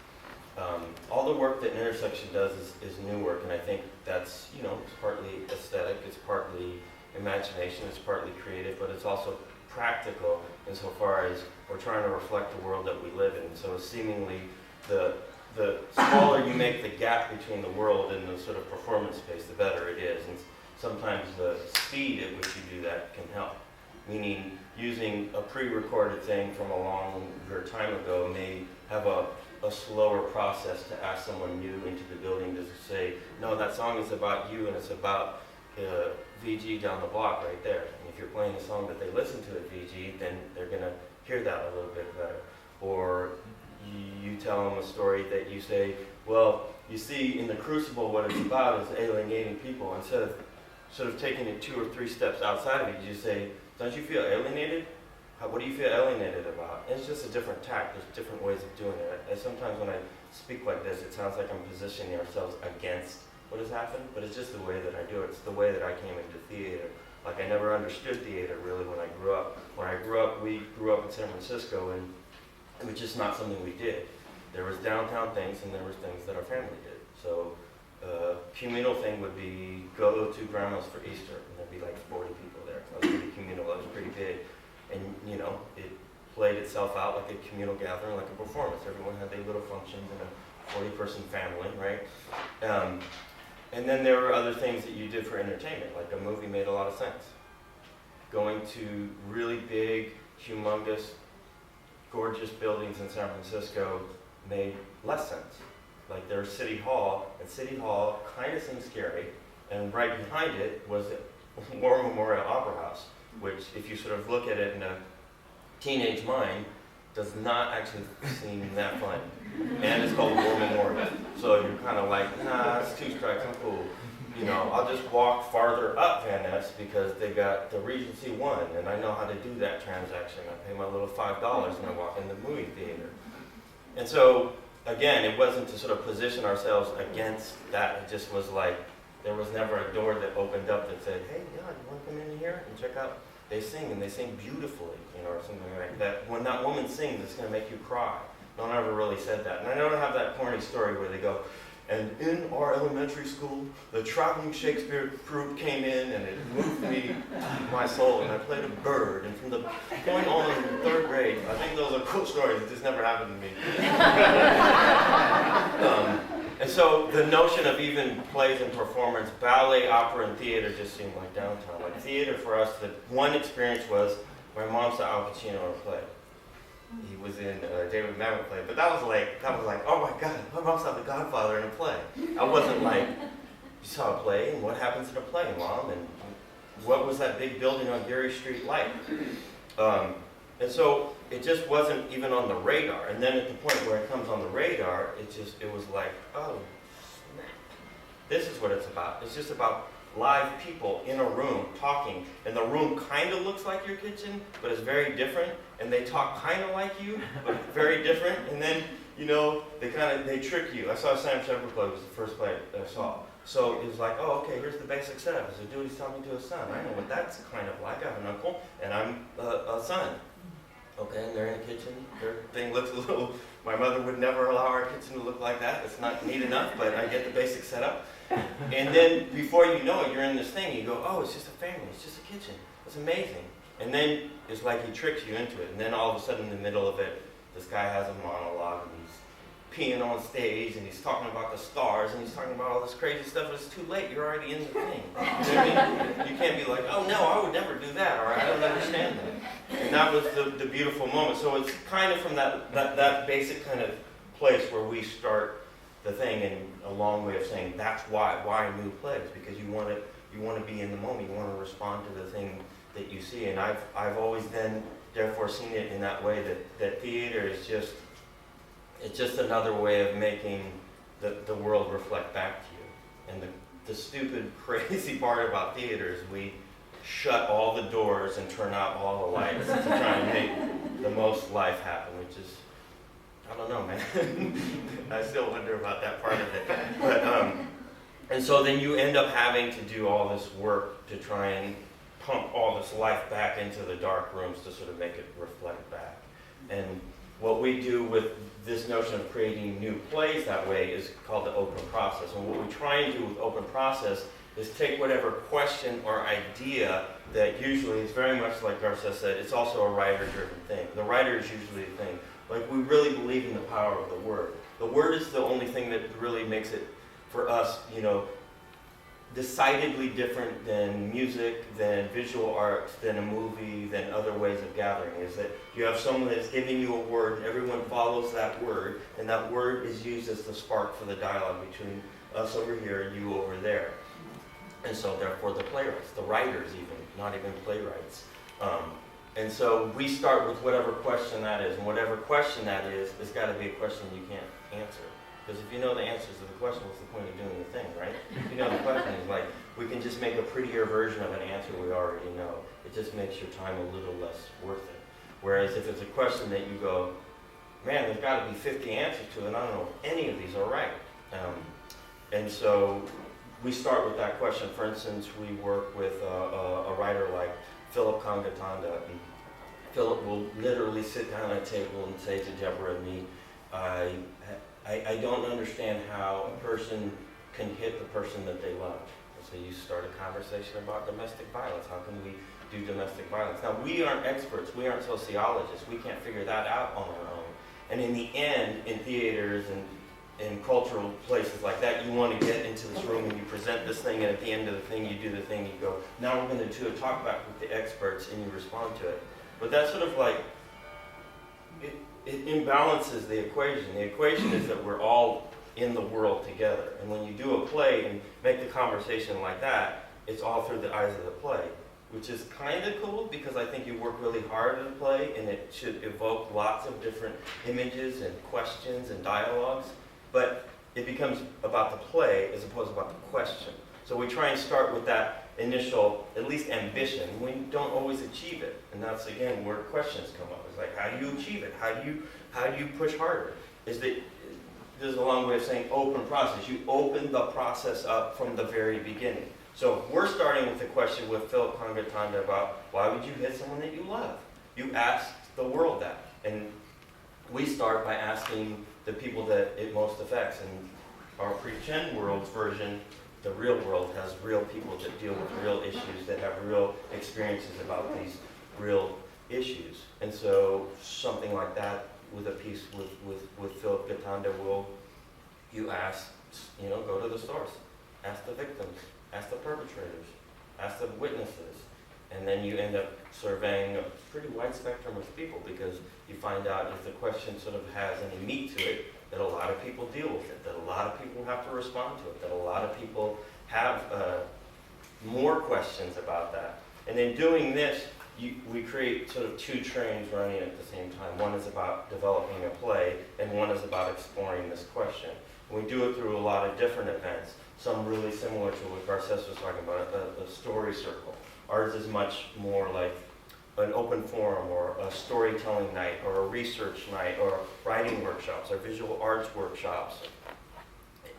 All the work that Intersection does is new work, and I think that's, you know, it's partly aesthetic, it's partly imagination, it's partly creative, but it's also practical insofar as we're trying to reflect the world that we live in. So seemingly the smaller you make the gap between the world and the sort of performance space, the better it is. And sometimes the speed at which you do that can help. Meaning using a pre-recorded thing from a longer time ago may have a slower process to ask someone new into the building to say, no, that song is about you and it's about VG down the block right there. And if you're playing a song that they listen to at VG, then they're going to hear that a little bit better. Or you tell them a story that you say, well, you see in the Crucible what it's about is alienating people. Instead of sort of taking it 2 or 3 steps outside of it, you say, don't you feel alienated? What do you feel alienated about? And it's just a different tack. There's different ways of doing it. And sometimes when I speak like this, it sounds like I'm positioning ourselves against what has happened, but it's just the way that I do it. It's the way that I came into theater. Like, I never understood theater really when I grew up. When I grew up, we grew up in San Francisco, and it was just not something we did. There was downtown things, and there was things that our family did. So communal thing would be go to grandma's for Easter, and there'd be like 40 people there. That was pretty communal. That was pretty big. And, you know, it played itself out like a communal gathering, like a performance. Everyone had their little functions in a 40-person family, right? And then there were other things that you did for entertainment, like a movie made a lot of sense. Going to really big, humongous, gorgeous buildings in San Francisco made less sense. Like there's City Hall, and City Hall kind of seemed scary, and right behind it was War Memorial Opera House, which if you sort of look at it in a teenage mind, does not actually seem that fun. And it's called War Memorial. So you're kind of like, nah, it's 2 strikes, I'm cool. You know, I'll just walk farther up Van Ness because they got the Regency 1, and I know how to do that transaction. I pay my little $5 and I walk in the movie theater. And so, again, it wasn't to sort of position ourselves against that. It just was like, there was never a door that opened up that said, hey, yeah, you want to come in here and check out? They sing, and they sing beautifully, you know, or something like that. When that woman sings, it's going to make you cry. No one ever really said that. And I don't have that corny story where they go, and in our elementary school, the traveling Shakespeare group came in, and it moved me, my soul, and I played a bird. And from the point on in 3rd grade, I think those are cool stories. It just never happened to me. And so the notion of even plays and performance, ballet, opera, and theater just seemed like downtown. Like theater for us, the one experience was my mom saw Al Pacino in a play. He was in a David Mamet play, but that was like, oh my God, my mom saw The Godfather in a play. I wasn't like, you saw a play, and what happens in a play, Mom? And what was that big building on Geary Street like? And so it just wasn't even on the radar. And then at the point where it comes on the radar, it was like, oh, snap. This is what it's about. It's just about live people in a room talking. And the room kind of looks like your kitchen, but it's very different. And they talk kind of like you, but very different. And then, you know, they trick you. I saw Sam Shepard play. It was the first play that I saw. So it was like, oh, okay, here's the basic setup. It's a dude who's talking to his son. I know what that's kind of like. I have an uncle, and I'm a son. Okay, and they're in the kitchen. Their thing looks a little, my mother would never allow our kitchen to look like that. It's not neat enough, but I get the basic setup. And then before you know it, you're in this thing. You go, oh, it's just a family. It's just a kitchen. It's amazing. And then it's like he tricks you into it. And then all of a sudden in the middle of it, this guy has a monologue, and he's peeing on stage, and he's talking about the stars, and he's talking about all this crazy stuff, but it's too late. You're already in the thing. You know what I mean? You can't be like, oh, no, I would never do that, or I don't understand that. And that was the beautiful moment. So it's kind of from that basic kind of place where we start the thing, and a long way of saying that's why new plays, because you want to be in the moment. You want to respond to the thing that you see. And I've always then therefore seen it in that way that theater is just, it's just another way of making the world reflect back to you. And the stupid, crazy part about theater is we shut all the doors and turn out all the lights to try and make the most life happen, which is, I don't know, man. I still wonder about that part of it. But, and so then you end up having to do all this work to try and pump all this life back into the dark rooms to sort of make it reflect back. And what we do with this notion of creating new plays that way is called the open process. And what we try and do with open process is take whatever question or idea that usually is very much like Garcia said, it's also a writer-driven thing. The writer is usually the thing. Like, we really believe in the power of the word. The word is the only thing that really makes it, for us, you know, decidedly different than music, than visual art, than a movie, than other ways of gathering, is that you have someone that's giving you a word, and everyone follows that word, and that word is used as the spark for the dialogue between us over here and you over there. And so therefore the playwrights, the writers even, not even playwrights. And so we start with whatever question that is, and whatever question that is, it's got to be a question you can't answer. Because if you know the answers to the question, what's the point of doing the thing, right? If you know the question, is like, we can just make a prettier version of an answer we already know. It just makes your time a little less worth it. Whereas if it's a question that you go, man, there's got to be 50 answers to it, and I don't know if any of these are right. And so we start with that question. For instance, we work with a writer like Philip Kangatanda. And Philip will literally sit down at a table and say to Deborah and me, I don't understand how a person can hit the person that they love. So you start a conversation about domestic violence. How can we do domestic violence? Now, we aren't experts. We aren't sociologists. We can't figure that out on our own. And in the end, in theaters and in cultural places like that, you want to get into this room and you present this thing, and at the end of the thing, you do the thing, you go, now we're going to do a talk back with the experts, and you respond to it. But that's sort of like, it imbalances the equation. The equation is that we're all in the world together. And when you do a play and make the conversation like that, it's all through the eyes of the play, which is kind of cool because I think you work really hard in a play and it should evoke lots of different images and questions and dialogues. But it becomes about the play as opposed to about the question. So we try and start with that initial, at least ambition. We don't always achieve it. And that's, again, where questions come up. It's like, how do you achieve it? How do you push harder? Is that, there's a long way of saying open process. You open the process up from the very beginning. So we're starting with the question with Philip Kangatanda about why would you hit someone that you love? You ask the world that. And we start by asking the people that it most affects. And our pretend world's version, the real world, has real people that deal with real issues, that have real experiences about these real issues. And so something like that with a piece with Philip Gatanda you ask, go to the source, ask the victims, ask the perpetrators, ask the witnesses, and then you end up surveying a pretty wide spectrum of people because you find out if the question sort of has any meat to it, that a lot of people deal with it, that a lot of people have to respond to it, that a lot of people have more questions about that. And in doing this, we create sort of two trains running at the same time. One is about developing a play, and one is about exploring this question. We do it through a lot of different events, some really similar to what Garces was talking about, a story circle. Ours is much more like an open forum or a storytelling night or a research night or writing workshops or visual arts workshops.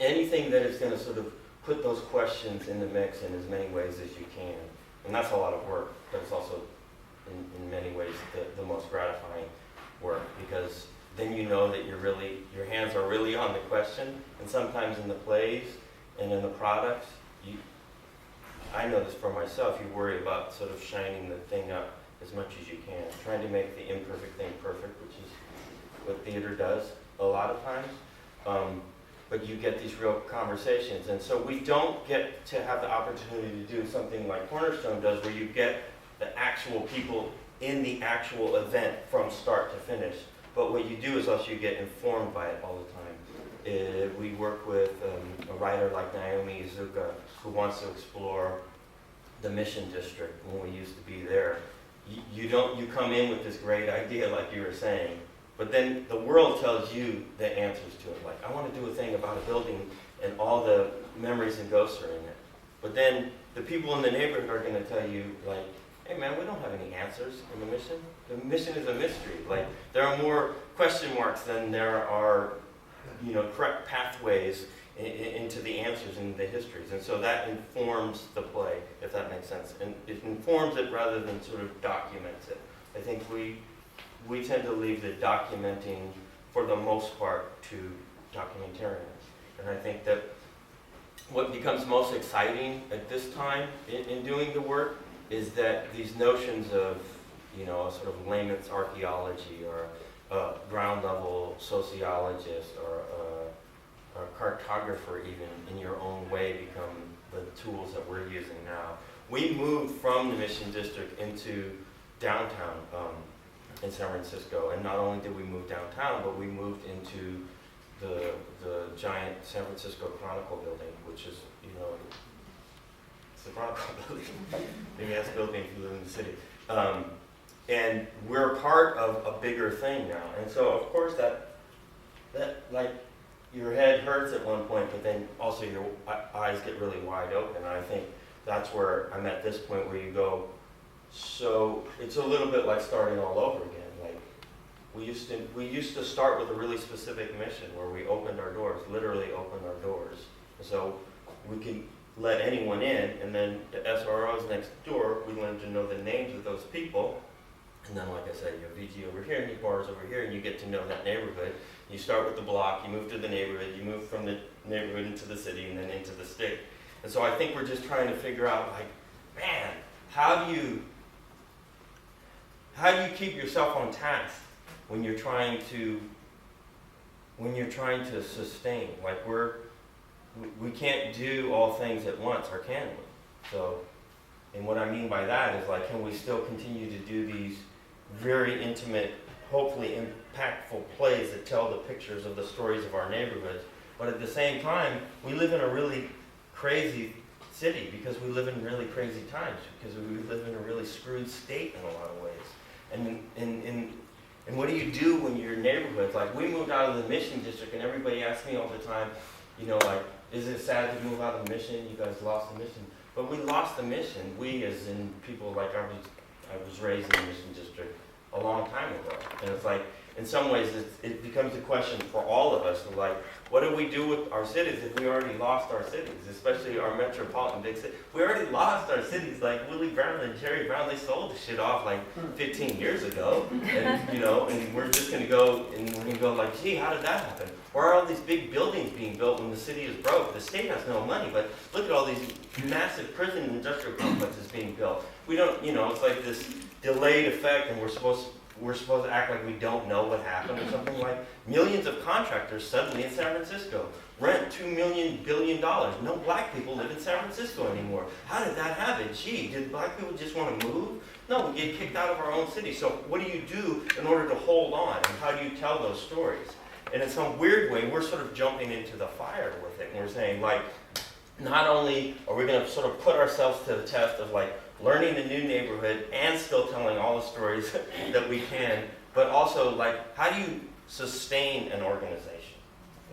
Anything that is going to sort of put those questions in the mix in as many ways as you can. And that's a lot of work, but it's also in many ways the most gratifying work, because then you know that your hands are really on the question. And sometimes in the plays and in the products, I know this for myself, you worry about sort of shining the thing up as much as you can, trying to make the imperfect thing perfect, which is what theater does a lot of times. But you get these real conversations. And so we don't get to have the opportunity to do something like Cornerstone does, where you get the actual people in the actual event from start to finish. But what you do is also you get informed by it all the time. We work with a writer like Naomi Izuka, who wants to explore the Mission District when we used to be there. You come in with this great idea, like you were saying, but then the world tells you the answers to it. Like, I want to do a thing about a building and all the memories and ghosts are in it. But then the people in the neighborhood are going to tell you, like, hey man, we don't have any answers in the mission. The mission is a mystery. Like, there are more question marks than there are, correct pathways into the answers and the histories. And so that informs the play, if that makes sense. And it informs it rather than sort of documents it. I think we we tend to leave the documenting, for the most part, to documentarians. And I think that what becomes most exciting at this time in doing the work is that these notions of, you know, a sort of layman's archaeology or a ground level sociologist or a cartographer even in your own way become the tools that we're using now. We moved from the Mission District into downtown in San Francisco, and not only did we move downtown, but we moved into the giant San Francisco Chronicle building, which is, you know, it's the Chronicle building, biggest building if you live in the city. And we're part of a bigger thing now. And so, of course, that like, your head hurts at one point, but then also your eyes get really wide open. And I think that's where I'm at this point where you go, so it's a little bit like starting all over again. Like, we used to start with a really specific mission where we opened our doors, literally opened our doors. So we could let anyone in, and then the SROs next door, we wanted to know the names of those people. And then, like I said, you have VG over here, and your bars over here, and you get to know that neighborhood. You start with the block, you move to the neighborhood, you move from the neighborhood into the city, and then into the state. And so I think we're just trying to figure out, like, man, how do you keep yourself on task when you're trying to sustain? Like, we can't do all things at once, or can we? So, and what I mean by that is, like, can we still continue to do these very intimate, hopefully impactful plays that tell the pictures of the stories of our neighborhoods, but at the same time, we live in a really crazy city because we live in really crazy times, because we live in a really screwed state in a lot of ways. And what do you do when your neighborhoods, like, we moved out of the Mission District, and everybody asks me all the time, you know, like, is it sad to move out of the Mission? You guys lost the Mission. But we lost the Mission. We, as in people, like, I was raised in the Mission District a long time ago. And it's like, in some ways, it becomes a question for all of us, of like, what do we do with our cities if we already lost our cities, especially our metropolitan big cities? We already lost our cities. Like Willie Brown and Jerry Brown, they sold the shit off like 15 years ago. And, you know, and we're just going to go, and we're going to go like, gee, how did that happen? Why are all these big buildings being built when the city is broke? The state has no money, but look at all these massive prison and industrial complexes being built. We don't, you know, it's like this delayed effect, and we're supposed to act like we don't know what happened or something. Like millions of contractors suddenly in San Francisco rent $2 billion. No black people live in San Francisco anymore. How did that happen? Gee, did black people just want to move? No, we get kicked out of our own city. So what do you do in order to hold on? And how do you tell those stories? And in some weird way, we're sort of jumping into the fire with it. And we're saying, like, not only are we going to sort of put ourselves to the test of, like, learning a new neighborhood and still telling all the stories that we can, but also, like, how do you sustain an organization?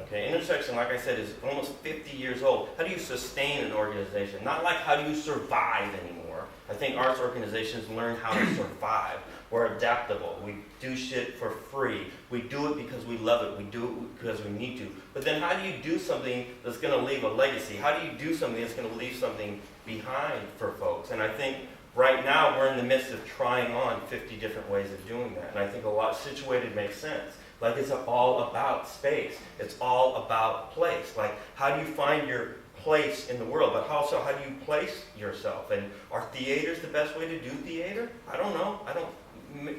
Okay, Intersection, like I said, is almost 50 years old. How do you sustain an organization? Not like how do you survive anymore. I think arts organizations learn how to survive. We're adaptable. We do shit for free. We do it because we love it. We do it because we need to. But then how do you do something that's going to leave a legacy? How do you do something that's going to leave something behind for folks? And I think right now we're in the midst of trying on 50 different ways of doing that. And I think a lot situated makes sense. Like it's all about space. It's all about place. Like how do you find your place in the world, but also how do you place yourself? And are theaters the best way to do theater? I don't know.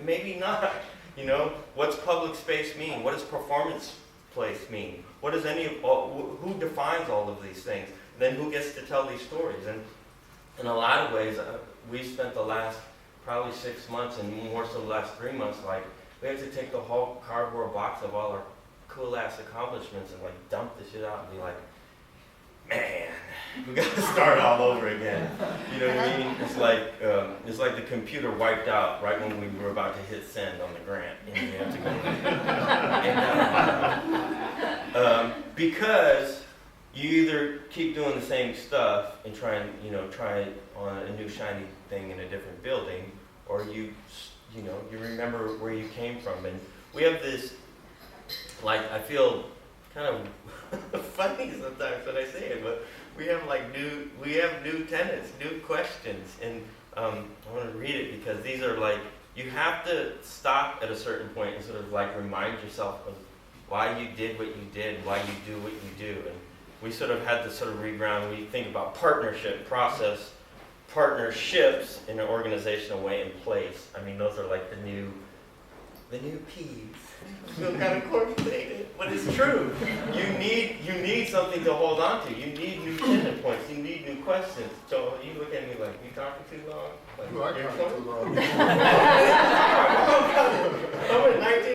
Maybe not. You know, what's public space mean? What does performance place mean? What does who defines all of these things? And then who gets to tell these stories? And in a lot of ways, we spent the last probably 6 months, and more so the last 3 months, like we had to take the whole cardboard box of all our cool ass accomplishments and like dump the shit out and be like, man, we got to start all over again. You know what I mean? It's like the computer wiped out right when we were about to hit send on the grant, and you have to go. Because you either keep doing the same stuff and try on a new shiny thing in a different building, or you remember where you came from. And we have this, like, I feel kind of funny sometimes when I say it, but we have new tenets, new questions, and I want to read it because these are like you have to stop at a certain point and sort of like remind yourself of why you did what you did, why you do what you do. And we sort of had to sort of reground. We think about partnership, process, partnerships in an organizational way in place. I mean, those are like the new P's. Feel kind of correlated, but it's true. You need something to hold on to. You need new tension points. You need new questions. So you look at me like, you talking too long? Like, You are you're talking too long. I'm at 19.